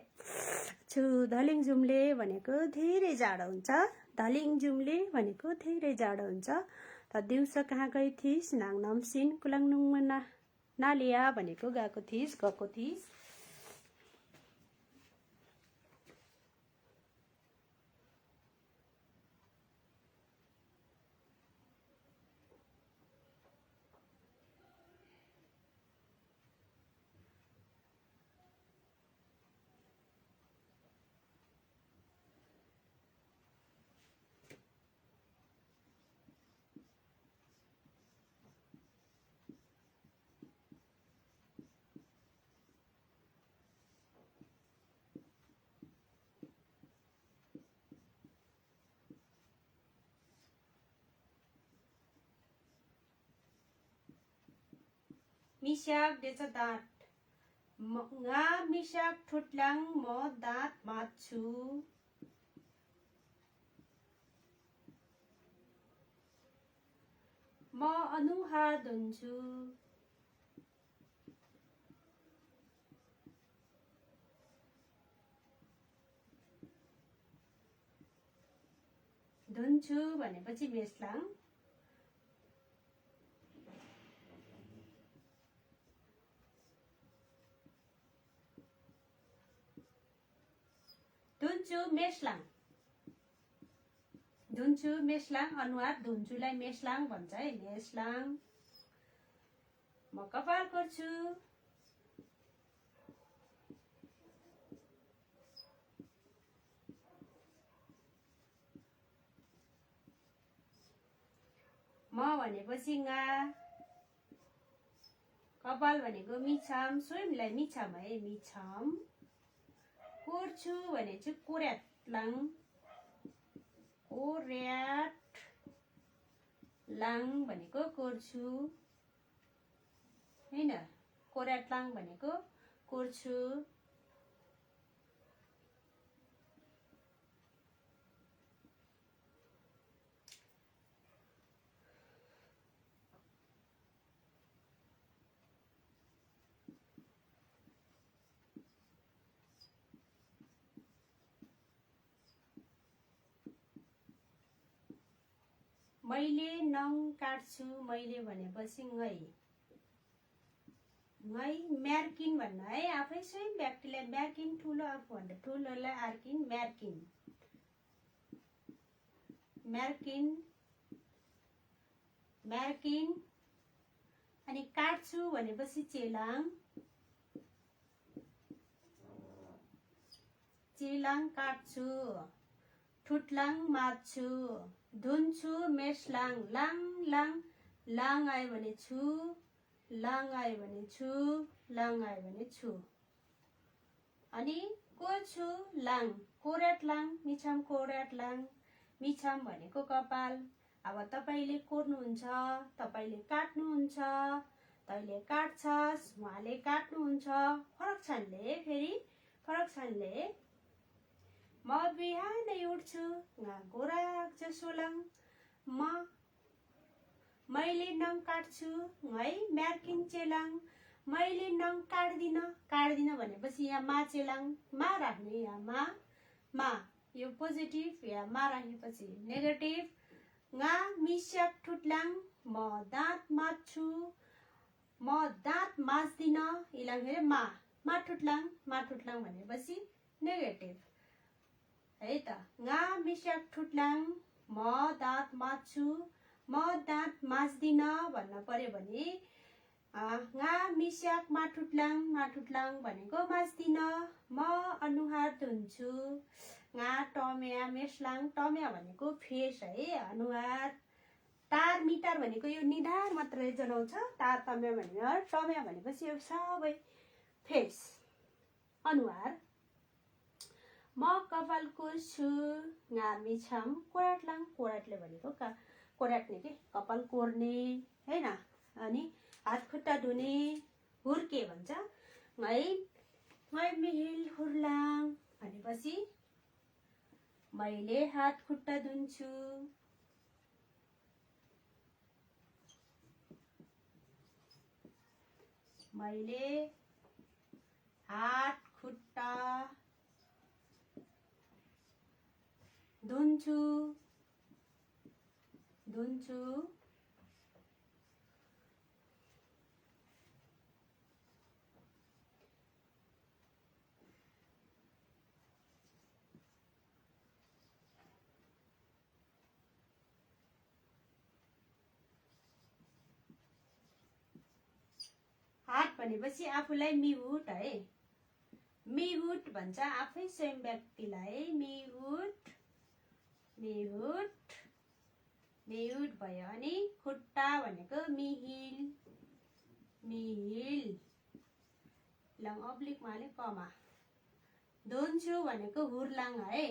छु धलिङ जुमले भनेको धेरै जाडो हुन्छ धलिङ जुमले भनेको धेरै जाडो हुन्छ त दिउँसो कहाँ गइथिस नाङ नम्सिन कुलाङ नुङ नालिया भनेको गएको थिस मिस्याक देछ दाँत ngã मिस्याक ठुटलाङ म दाँत माझ्छु म अनुहार धुन्छु धुन्छु भनेपछि मेस्लाङ धुन्छु मेस्लाङ अनुहार धुन्चुलाई मेस्लाङ भन्छ है मेस्लाङ म कपाल गर्छु म भनेपछि ngã कपाल भनेको मिछाम स्वयंलाई मिछाम है मिछाम कोर्छु भने चाहिँ कोर्याटलाङ कोर्याट लाङ भनेको कोर्छु हैन कोर्याटलाङ भनेको कोर्छु मैले नङ काट्छु मैले भनेपछि ngै ngै म्यार्किन भन्न है आफै स्वयं व्यक्तिलाई म्यार्किन ठुलो आफू भन्दा ठुलोलाई आर्किन म्यार्किन म्यार्किन म्यार्किन अनि काट्छु भनेपछि चेलाङ चेलाङ काट्छु ठुटलाङ माझ्छु धुन्छु मेस्लाङ लाङ लाङ लाङ आयो भने छु लाङ आयो भने छु लाङ आयो भने छु अनि कोर्छु लाङ कोर्याट लाङ मिछाम कोर्याट लाङ मिछाम भनेको कपाल अब तपाईले कोर्नुहुन्छ तपाईले काट्नुहुन्छ तैले काट्छस् उहाँले काट्नुहुन्छ फरक छन्ले फेरि फरक छन्ले म बिहानै उड्छु ngã गोराग जसोलाङ मैले नङ काट्छु है म्यार्किन चेलाङ मैले नङ काट्दिन भनेपछि यहाँ मा चेलाङ मा राख्ने यहाँ मा यो पोजिटिभ या मा राखेपछि नेगेटिभ nga मिस्याक ठुटलाङ म दाँत माझ्छु म दाँत माझ्दिन इलाङ फेरि मा ठुटलाङ भनेपछि नेगेटिभ है त nga मिस्याक ठुटलाङ म दाँत माझ्छु म दाँत माझ्दिन भन्न पर्यो भने nga मिस्याक माठुटलाङ भनेको माझ्दिन म अनुहार धुन्छु nga टम्या मेस्लाङ टम्या भनेको फेस है अनुहार टार मिटार भनेको यो निधार मात्रै जनाउँछ टार टम्या भनेर टम्या भनेपछि यो सबै फेस अनुहार म कपाल कोर्छु nga मिछाम कोराटलाङ कोराटले भनेको कोराट्ने के कपाल कोर्ने हैन अनि हात खुट्टा धुने हुर्के भन्छ है मिहिल हुर्लाङ भनेपछि मैले हात खुट्टा धुन्छु मैले हात खुट्टा धुन्छु हात भनेपछि आफूलाई मिहुट है मिहुट भन्छ आफै स्वयं व्यक्तिलाई मिहुट भयो अनि खुट्टा भनेको मिहिल लङ अब्लिक माले कमा धुन्छु भनेको हुर्लाङ है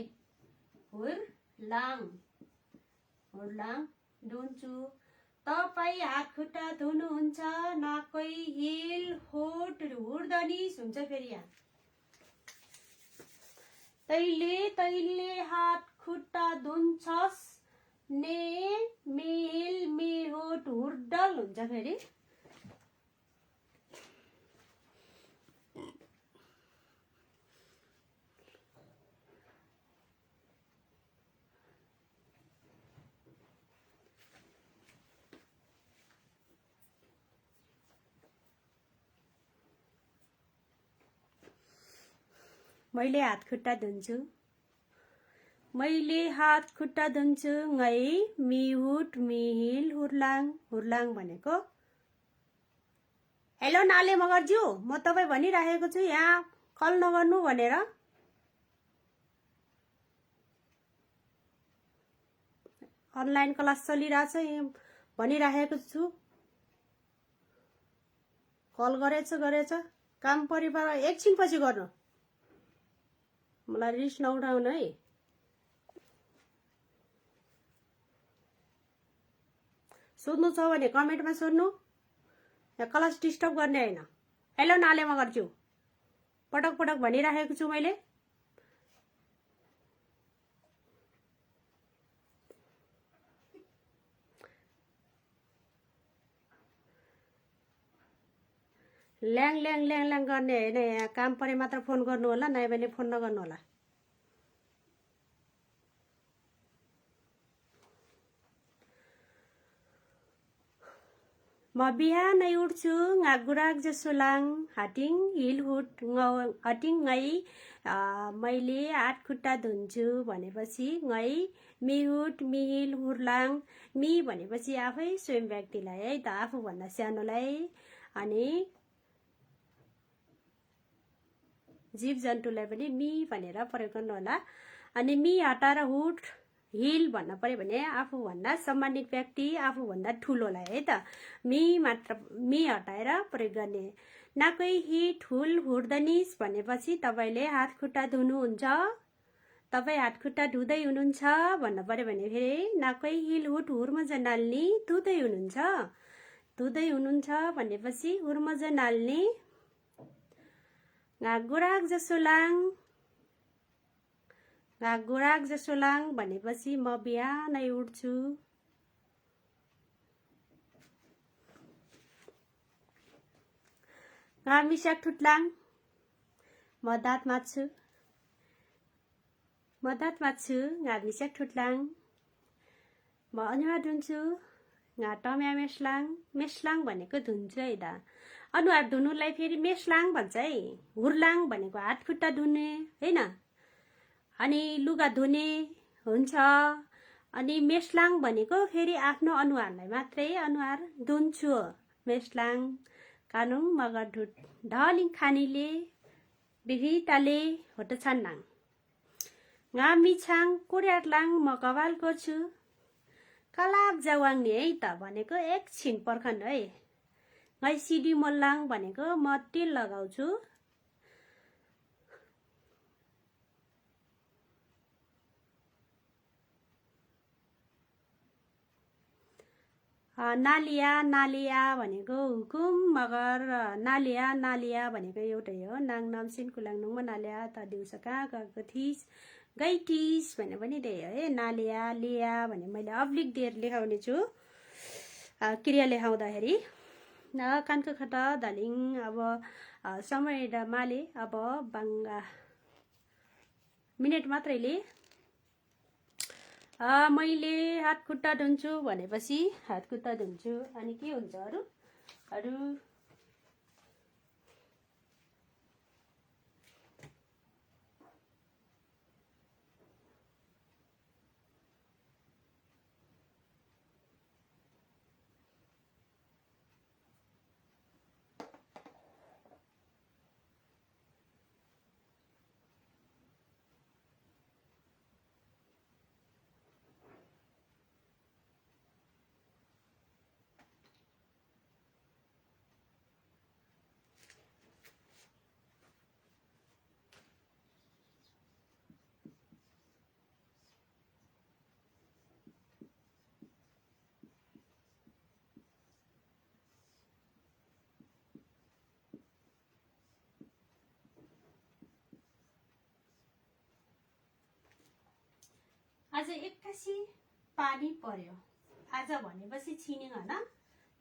हुर्लाङ धुन्छु तपाईं हात खुट्टा धुनुहुन्छ नाकै हिल होट हुर्दनिस हुन्छ फेरि यहाँ तैले हात खुट्टा धुन्छस् ने मेल मेहोट हुर्डल हुन्छ फेरि मैले हात खुट्टा धुन्छु ngै मिहुट मिहिल हुर्लाङ भनेको हेलो नाले मगरज्यू म तपाईँ भनिराखेको छु यहाँ कल नगर्नु भनेर अनलाइन क्लास चलिरहेछ भनिराखेको छु कल गरेछ काम परिवार एकछिन पछि गर्नु मलाई रिस नउठाउनु है सोध्नु छ भने कमेन्टमा सोध्नु यहाँ क्लास डिस्टर्ब गर्ने हैन हेलो नाले म गर्छु पटक भनिराखेको छु मैले ल्याङ गर्ने हैन यहाँ काम परे मात्र फोन गर्नु होला नभए भने फोन नगर्नु होला म बिहानै उठ्छु गुराग जसो लाङ हाटिङ हिलहुट हटिङ ngै मैले हात खुट्टा धुन्छु भनेपछि ngै मिहुट मिहिल हुर्लाङ मी भनेपछि आफै स्वयं व्यक्तिलाई है त आफूभन्दा सानोलाई अनि जीव जन्तुलाई पनि मी भनेर प्रयोग गर्नु होला अनि मी हटाएर हुट हिल भन्न पर्यो भने आफूभन्दा सम्मानित व्यक्ति आफूभन्दा ठुलोलाई है त मी हटाएर प्रयोग गर्ने नाकै हिट हुल हुर्दनिस भनेपछि तपाईले हात खुट्टा धुनुहुन्छ तपाईँ हात खुट्टा धुँदै हुनुहुन्छ भन्न पर्यो भने फेरि नाकै हिल हुट हुर्मजा नाल्ने धुँदै हुनुहुन्छ भनेपछि हुर्मजा नाल्ने गुराग जसो लाङ भनेपछि म बिहानै उठ्छु मिस्याक ठुटलाङ म दाँत माझ्छु म दाँतमा छु ngā मिस्याक ठुटलाङ म अनुहार धुन्छु ngā टम्या मेस्लाङ भनेको धुन्छु है त अनुहार धुनुलाई फेरि मेस्लाङ भन्छ है हुर्लाङ भनेको हात खुट्टा धुने हैन अनि लुगा धुने हुन्छ अनि मेस्लाङ भनेको फेरि आफ्नो अनुहारलाई मात्रै अनुहार धुन्छु मेस्लाङ कानुङ मगर ढुट ढलिङ खानीले बिभिताले होट छन्नाङ ngā मिछाङ कोर्याटलाङ म कवाल गर्छु कलाप जावाङ्ने है त भनेको एकछिन पर्खनु है ngै सिडी मोल्लाङ भनेको म तेल लगाउँछु नालिया भनेको हुकुम मगर नालिया भनेको एउटै हो नाङ नामसिन कुलाङ नुङमा नालिया त दिउँसो कहाँ गएको थिइस् गइटिस भने पनि त्यही हो है नालिया लिया भने मैले अब्लिक दिएर लेखाउने छु क्रिया लेखाउँदाखेरि कानको खटा धलिङ अब समय माले अब बाङ्गा मिनेट मात्रैले मैले हात खुट्टा धुन्छु भनेपछि हात खुट्टा धुन्छु अनि के हुन्छ अरु आज एक्कासी पानी पर्यो आज भनेपछि छिनिङ हैन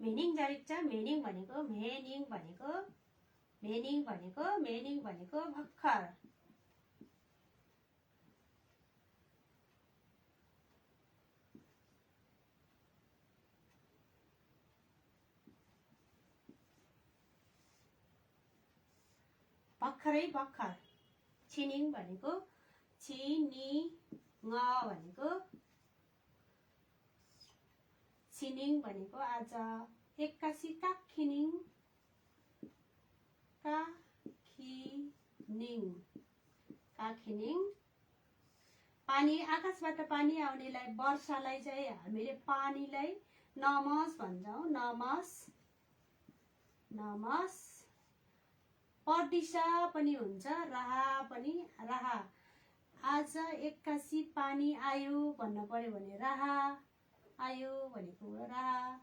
मेनिङ जारिक्छ मेनिङ भनेको भर्खर भर्खर छिनिङ भनेको छिनिङ भनेको आज एक्कासी काखिनिङ पानी आकाशबाट पानी आउनेलाई वर्षालाई चाहिँ हामीले पानीलाई नमस भन्छौं नमस परदिशा पनि हुन्छ राहा आज एक्कासी पानी आयो भन्न पर्यो भने राहा आयो भनेको राहा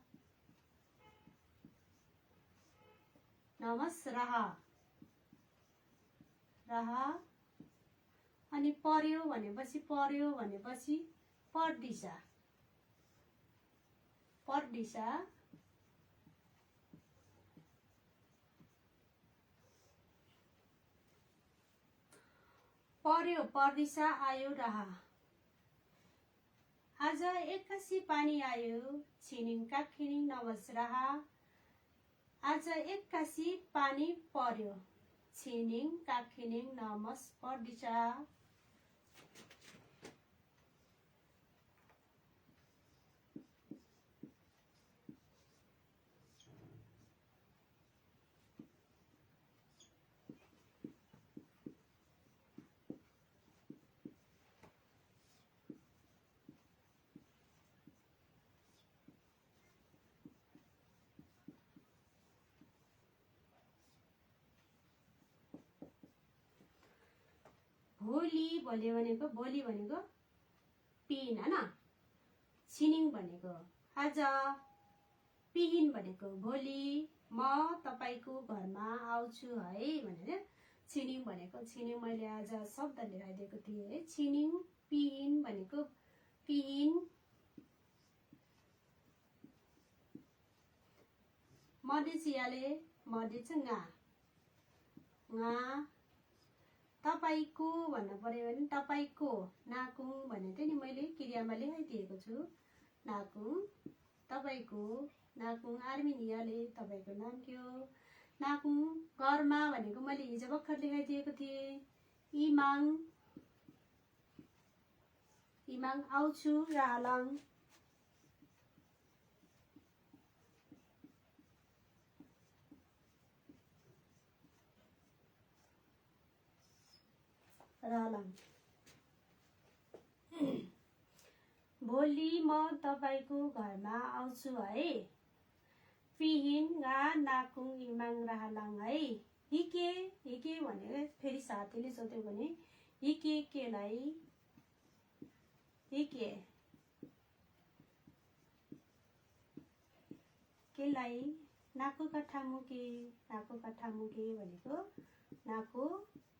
नमस राहा अनि पर्यो भनेपछि परदिशा पर्यो परदिशा आयो राहा आज एक्कासी पानी आयो छिनिङ काखिनिङ नमस राहा आज एक्कासी पानी पर्यो छिनिङ काखिनिङ नमस परदिशा भोलि भनेको पिन हैन छिनिङ भनेको आज पिहिन भनेको भोलि म तपाईको घरमा आउँछु है भनेर छिनिङ भनेको छिनिङ मैले आज शब्द लेखाइदिएको थिएँ है छिनिङ पिहिन भनेको पिहिन मधेसियाले मधेच ngā तपाईको भन्नु पर्यो भने तपाईको नाकुङ भनेको थिएँ नि मैले क्रियामा लेखाइदिएको छु नाकुङ तपाईको नाकुङ आर्मेनियाले तपाईको नाम के हो नाकुङ घरमा भनेको मैले हिजो भर्खर लेखाइदिएको थिएँ इमाङ इमाङ आउँछु रालाङ रालाङ भोलि म तपाईको घरमा आउँछु है पिहिन गा नाकुङ इमाङ रालाङ है हिके हिके भनेर फेरि साथीले सोध्यो भने हिके केलाई हिके केलाई नाको कठामुके भनेको नाको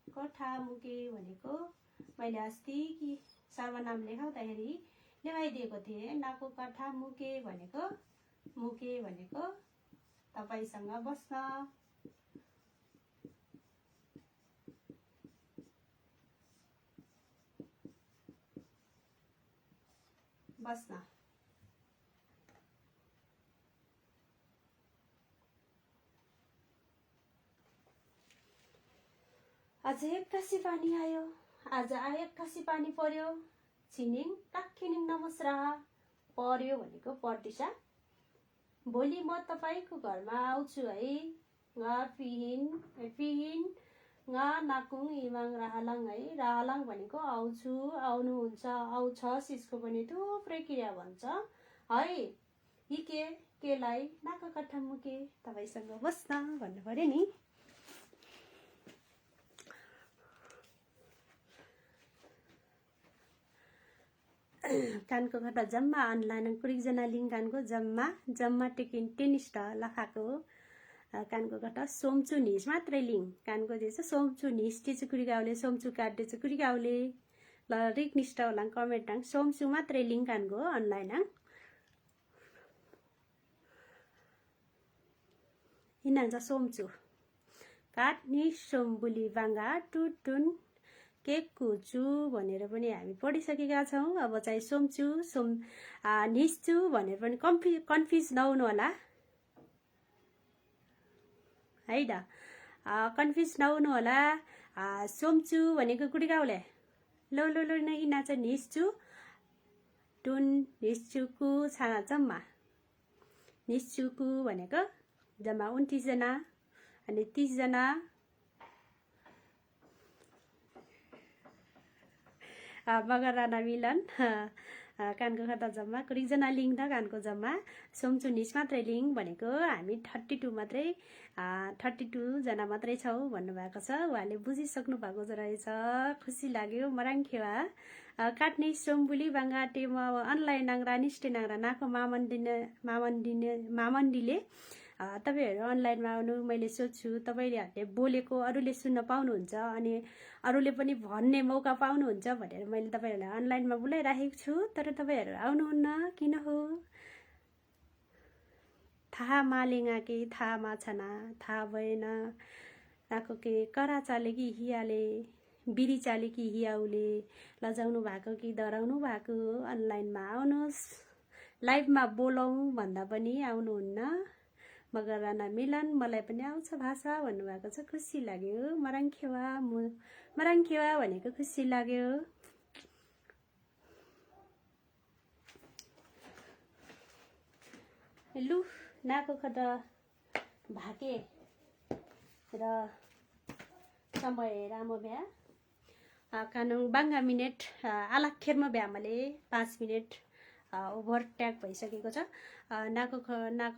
कठामुके भनेको मैले अस्ति कि सर्वनाम लेखाउँदाखेरि लेखाइदिएको थिएँ नाको कठामुके भनेको मुके भनेको तपाईसँग बस्न बस्न आज एक्कासी पानी आयो आज एक्कासी पानी पर्यो छिनिङ टाक्खिनिङ नमस्रा पर्यो भनेको पर्दिसा भोलि म तपाईको घरमा आउँछु है गा पिहिन गा नाकुङ इमाङ रालाङ है रालाङ भनेको आउँछु आउनुहुन्छ आउँछ सिसको पनि थुप्रै क्रिया भन्छ है हिके केलाई नाका कठामुके तपाईसँग बस्न भन्नु पर्यो नि कानको खटा जम्मा अनलाइन कुरिजना लिङ कानको जम्मा टेकिन टेनिस्ट लखाको कानको खटा सोमचु निस मात्रै लिङ कानको जे सोमचु निस टेचु कुरिगाउले सोमचु काट्टे छु कुरिगाउले ल रिक निष्ठ होला कमेन्ट आङ सोमचु मात्रै लिङ कानको अनलाइन आङ इनान्छ सोमचु काट नि सोमबुली बाङ्गा टुटुन केक कुचु भनेर पनि हामी पढिसकेका छौँ अब चाहिँ सोमचु निस्चु भनेर पनि कन्फ्युज नहुनु होला है त कन्फ्युज नहुनु होला सोमचु भनेको कुडिगाउले लो लो लो नै नाच निस्चु टुन निस्चुकु छाना जम्मा निस्चुकु भनेको जम्मा 29 जना अनि 30 जना बगराना मिलन कानको खटा जम्मा कुरिजना लिङ त कानको जम्मा सोमचु निस मात्रै लिङ भनेको हामी 32 मात्रै 32 जना मात्रै छौँ भन्नुभएको छ उहाँले बुझिसक्नु भएको रहेछ खुसी लाग्यो मराङखेवा काट्ने सोमबुली बाङ्गा टेम अनलाइन नाङ्रा निष्ठे नाङ्रा नाको मामण्डीले तपाईहरु अनलाइनमा आउनु मैले सोध्छु तपाईहरुले बोलेको अरूले सुन्न पाउनुहुन्छ अनि अरूले पनि भन्ने मौका पाउनुहुन्छ भनेर मैले तपाईहरुलाई अनलाइनमा बोलाइराखेको छु तर तपाईहरु आउनुहुन्न किन हो थाहा मालेङा के थाहा माछना थाहा भएन नाको के करा चाले कि हियाले बिरी चाले कि हियाउले लजाउनु भएको कि डराउनु भएको अनलाइनमा आउनुहोस् लाइभमा बोलाउँ भन्दा पनि आउनुहुन्न मगराना मिलन मलाई पनि आउँछ भाषा भन्नुभएको छ खुसी लाग्यो मराङखेवा भनेको खुसी लाग्यो लु नाको खटा भाके र समय रामो भ्या कानुङ बाङ्गा मिनेट आलाखेरमा भ्यामले 5 मिनेट ओभरट्याक भइसकेको छ नाको खटा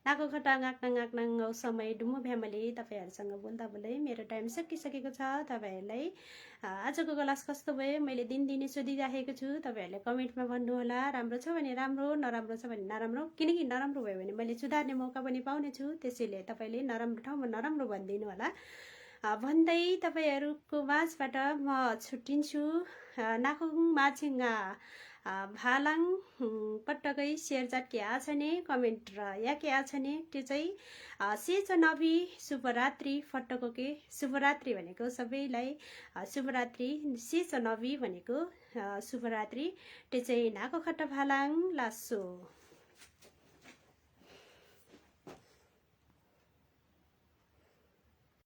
नाको खटा गाक्नाङ समय डुम्मो भ्यामले तपाईहरुसँग बोल्दा बोल्दै मेरो टाइम सकिसकेको छ तपाईहरुलाई आजको क्लास कस्तो भयो मैले दिनदिनै सोधिराखेको छु तपाईहरुले कमेन्टमा भन्नुहोला राम्रो छ भने राम्रो नराम्रो छ भने नराम्रो किनकि नराम्रो भयो भने मैले सुधार्ने मौका पनि पाउने छु त्यसैले तपाईले नराम्रो ठाउँमा नराम्रो भन्दिनु होला भन्दै तपाईहरुको माझबाट म छुट्टिन्छु नाकुङ माछिङा भालाङ पटक्कै शेयरजात के आ छ नि कमेन्ट र या के आ छ नि त्यो चाहिँ सेज नबी शुभरात्रि फटको के शुभरात्रि भनेको सबैलाई शुभरात्रि सेज नबी भनेको शुभरात्रि त्यो चाहिँ नाको खट्टा भालाङ लासो